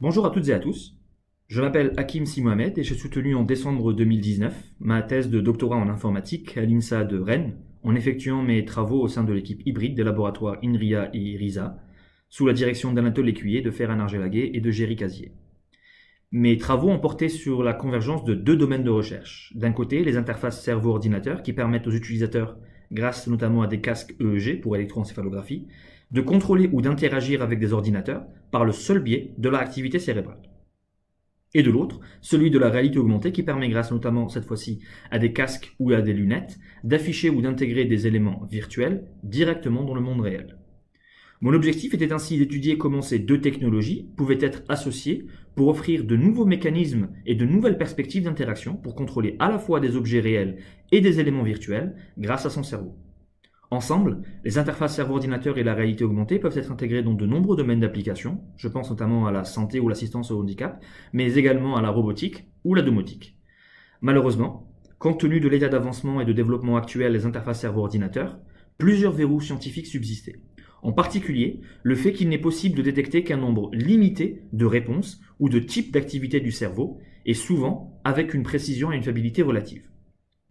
Bonjour à toutes et à tous. Je m'appelle Hakim Si Mohamed et j'ai soutenu en décembre 2019 ma thèse de doctorat en informatique à l'INSA de Rennes en effectuant mes travaux au sein de l'équipe hybride des laboratoires INRIA et IRISA sous la direction d'Anatole Lécuyer, de Ferran Argelaguet et de Géry Casier. Mes travaux ont porté sur la convergence de deux domaines de recherche. D'un côté, les interfaces cerveau-ordinateur qui permettent aux utilisateurs, grâce notamment à des casques EEG pour électroencéphalographie, de contrôler ou d'interagir avec des ordinateurs par le seul biais de leur activité cérébrale. Et de l'autre, celui de la réalité augmentée qui permet, grâce notamment cette fois-ci à des casques ou à des lunettes, d'afficher ou d'intégrer des éléments virtuels directement dans le monde réel. Mon objectif était ainsi d'étudier comment ces deux technologies pouvaient être associées pour offrir de nouveaux mécanismes et de nouvelles perspectives d'interaction pour contrôler à la fois des objets réels et des éléments virtuels grâce à son cerveau. Ensemble, les interfaces cerveau-ordinateur et la réalité augmentée peuvent être intégrées dans de nombreux domaines d'application, je pense notamment à la santé ou l'assistance au handicap, mais également à la robotique ou la domotique. Malheureusement, compte tenu de l'état d'avancement et de développement actuel des interfaces cerveau-ordinateur, plusieurs verrous scientifiques subsistaient. En particulier, le fait qu'il n'est possible de détecter qu'un nombre limité de réponses ou de types d'activités du cerveau, et souvent avec une précision et une fiabilité relative.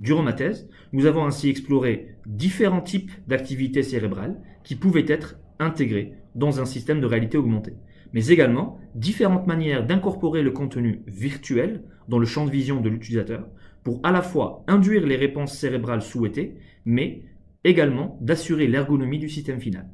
Durant ma thèse, nous avons ainsi exploré différents types d'activités cérébrales qui pouvaient être intégrées dans un système de réalité augmentée, mais également différentes manières d'incorporer le contenu virtuel dans le champ de vision de l'utilisateur pour à la fois induire les réponses cérébrales souhaitées, mais également d'assurer l'ergonomie du système final.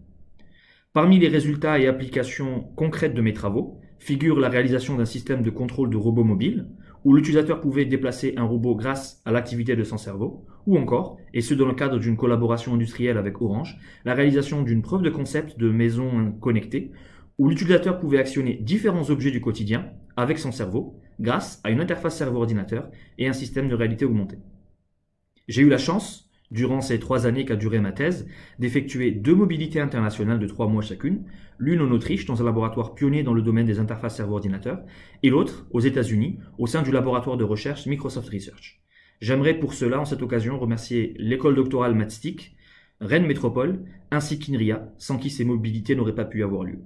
Parmi les résultats et applications concrètes de mes travaux figure la réalisation d'un système de contrôle de robot mobile, où l'utilisateur pouvait déplacer un robot grâce à l'activité de son cerveau, ou encore, et ce dans le cadre d'une collaboration industrielle avec Orange, la réalisation d'une preuve de concept de maison connectée, où l'utilisateur pouvait actionner différents objets du quotidien avec son cerveau, grâce à une interface cerveau-ordinateur et un système de réalité augmentée. J'ai eu la chance, durant ces 3 années qu'a duré ma thèse, d'effectuer 2 mobilités internationales de 3 mois chacune, l'une en Autriche dans un laboratoire pionnier dans le domaine des interfaces cerveau-ordinateur, et l'autre aux États-Unis au sein du laboratoire de recherche Microsoft Research. J'aimerais pour cela, en cette occasion, remercier l'école doctorale Mathstic, Rennes Métropole, ainsi qu'INRIA, sans qui ces mobilités n'auraient pas pu avoir lieu.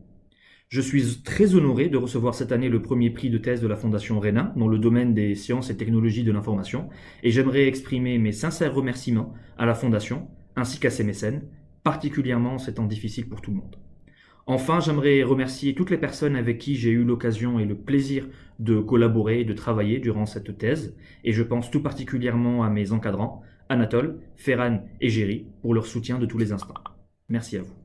Je suis très honoré de recevoir cette année le premier prix de thèse de la Fondation RENA dans le domaine des sciences et technologies de l'information et j'aimerais exprimer mes sincères remerciements à la Fondation ainsi qu'à ses mécènes, particulièrement en ces temps difficiles pour tout le monde. Enfin, j'aimerais remercier toutes les personnes avec qui j'ai eu l'occasion et le plaisir de collaborer et de travailler durant cette thèse et je pense tout particulièrement à mes encadrants, Anatole, Ferran et Géry, pour leur soutien de tous les instants. Merci à vous.